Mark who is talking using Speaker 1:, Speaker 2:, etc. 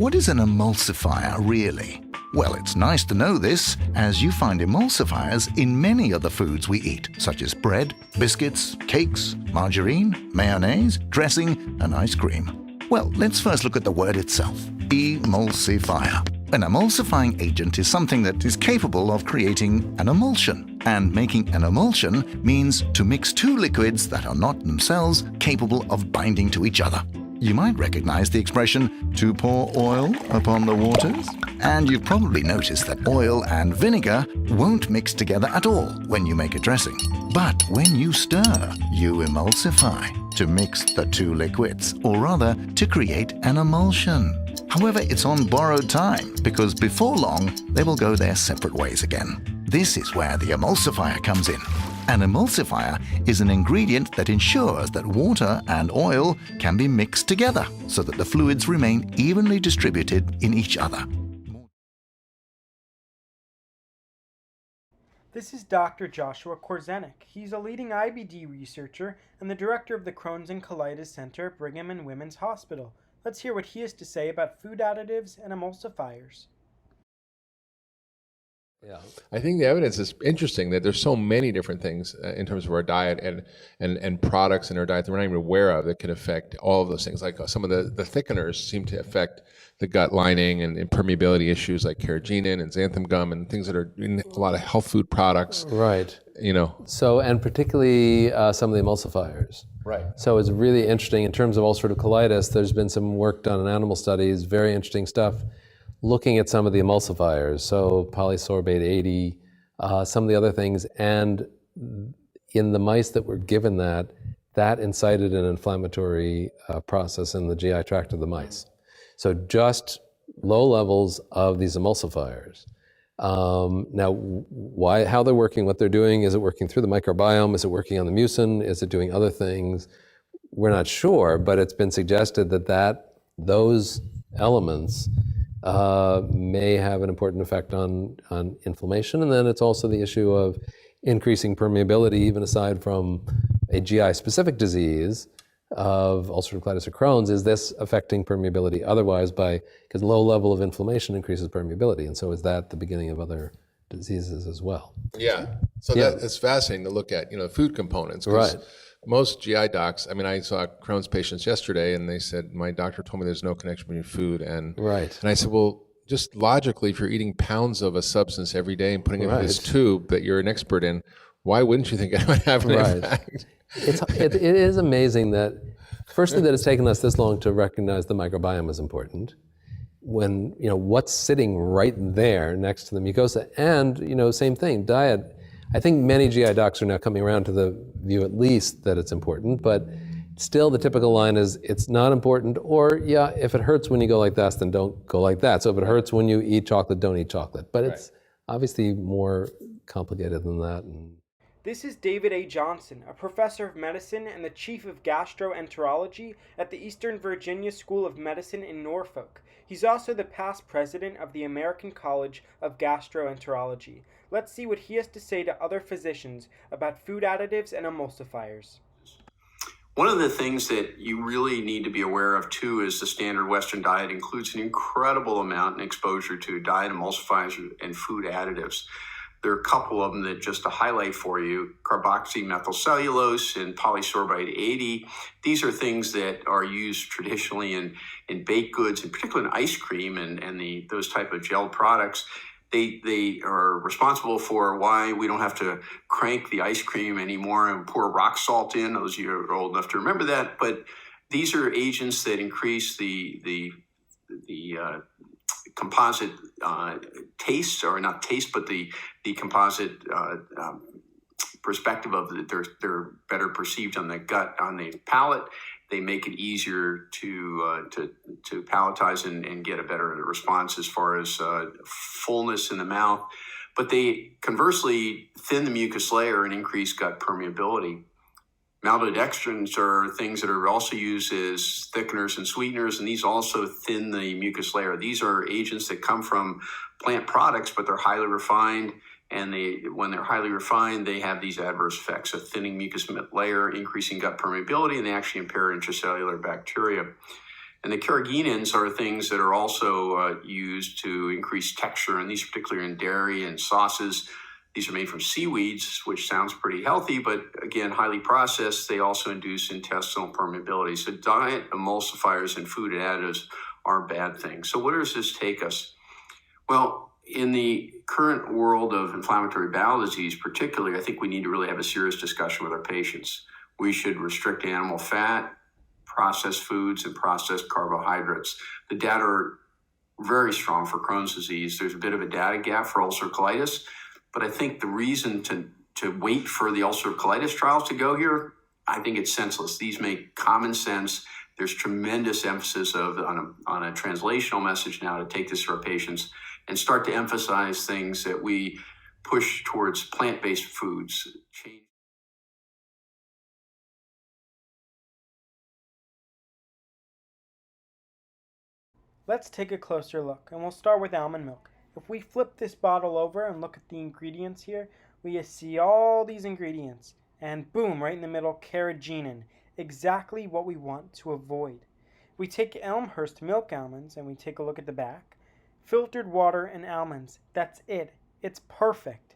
Speaker 1: what is an emulsifier really? Well, it's nice to know this, as you find emulsifiers in many of the foods we eat, such as bread, biscuits, cakes, margarine, mayonnaise, dressing, and ice cream. Well, let's first look at the word itself, emulsifier. An emulsifying agent is something that is capable of creating an emulsion. And making an emulsion means to mix two liquids that are not themselves capable of binding to each other. You might recognize the expression, to pour oil upon the waters. And you've probably noticed that oil and vinegar won't mix together at all when you make a dressing. But when you stir, you emulsify to mix the two liquids, or rather, to create an emulsion. However, it's on borrowed time, because before long, they will go their separate ways again. This is where the emulsifier comes in. An emulsifier is an ingredient that ensures that water and oil can be mixed together so that the fluids remain evenly distributed in each other.
Speaker 2: This is Dr. Joshua Korzenik. He's a leading IBD researcher and the director of the Crohn's and Colitis Center at Brigham and Women's Hospital. Let's hear what he has to say about food additives and emulsifiers.
Speaker 3: Yeah, I think the evidence is interesting that there's so many different things in terms of our diet and products in our diet that we're not even aware of that can affect all of those things. Like some of the thickeners seem to affect the gut lining and permeability issues like carrageenan and xanthan gum and things that are in a lot of health food products.
Speaker 4: Right.
Speaker 3: You know.
Speaker 4: So, and particularly some of the emulsifiers.
Speaker 3: Right.
Speaker 4: So it's really interesting in terms of ulcerative colitis. There's been some work done in animal studies, very interesting stuff, looking at some of the emulsifiers, so polysorbate 80, some of the other things, and in the mice that were given that incited an inflammatory process in the GI tract of the mice. So just low levels of these emulsifiers. Now, how they're working, what they're doing, is it working through the microbiome, is it working on the mucin, is it doing other things? We're not sure, but it's been suggested that those elements may have an important effect on inflammation. And then it's also the issue of increasing permeability, even aside from a GI-specific disease of ulcerative colitis or Crohn's. Is this affecting permeability otherwise because low level of inflammation increases permeability? And so is that the beginning of other diseases as well?
Speaker 3: Yeah. So that's fascinating to look at, food components.
Speaker 4: Right.
Speaker 3: Most GI docs, I saw Crohn's patients yesterday and they said, my doctor told me there's no connection between food and...
Speaker 4: Right.
Speaker 3: And I said, well, just logically, if you're eating pounds of a substance every day and putting it in this tube that you're an expert in, why wouldn't you think it would have an impact?
Speaker 4: It is amazing that, firstly, that it's taken us this long to recognize the microbiome is important. When, what's sitting right there next to the mucosa, and, same thing, diet. I think many GI docs are now coming around to the view at least that it's important, but still the typical line is it's not important, or if it hurts when you go like this, then don't go like that. So if it hurts when you eat chocolate, don't eat chocolate. But it's obviously more complicated than that.
Speaker 2: This is David A. Johnson, a professor of medicine and the chief of gastroenterology at the Eastern Virginia School of Medicine in Norfolk. He's also the past president of the American College of Gastroenterology. Let's see what he has to say to other physicians about food additives and emulsifiers.
Speaker 5: One of the things that you really need to be aware of, too, is the standard Western diet includes an incredible amount and exposure to diet emulsifiers and food additives. There are a couple of them that just to highlight for you, carboxymethylcellulose and polysorbate 80. These are things that are used traditionally in baked goods, and particularly in ice cream and those type of gel products. They are responsible for why we don't have to crank the ice cream anymore and pour rock salt in. Those of you are old enough to remember that. But these are agents that increase the composite taste, or not taste, but the composite perspective of they're better perceived on the gut, on the palate. They make it easier to palletize and get a better response as far as fullness in the mouth. But they conversely thin the mucus layer and increase gut permeability. Maltodextrins are things that are also used as thickeners and sweeteners, and these also thin the mucus layer. These are agents that come from plant products, but they're highly refined. And when they're highly refined, they have these adverse effects of thinning mucus layer, increasing gut permeability, and they actually impair intracellular bacteria. And the carrageenans are things that are also used to increase texture, and these are particularly in dairy and sauces. These are made from seaweeds, which sounds pretty healthy, but again, highly processed. They also induce intestinal permeability. So diet emulsifiers and food additives are a bad thing. So where does this take us? Well, in the current world of inflammatory bowel disease, particularly, I think we need to really have a serious discussion with our patients. We should restrict animal fat, processed foods, and processed carbohydrates. The data are very strong for Crohn's disease. There's a bit of a data gap for ulcerative colitis, but I think the reason to wait for the ulcerative colitis trials to go here, I think it's senseless. These make common sense. There's tremendous emphasis on a translational message now to take this to our patients and start to emphasize things that we push towards plant-based foods.
Speaker 2: Let's take a closer look, and we'll start with almond milk. If we flip this bottle over and look at the ingredients here, we see all these ingredients, and boom, right in the middle, carrageenan, exactly what we want to avoid. We take Elmhurst milk almonds, and we take a look at the back. Filtered water and almonds, that's it. It's perfect.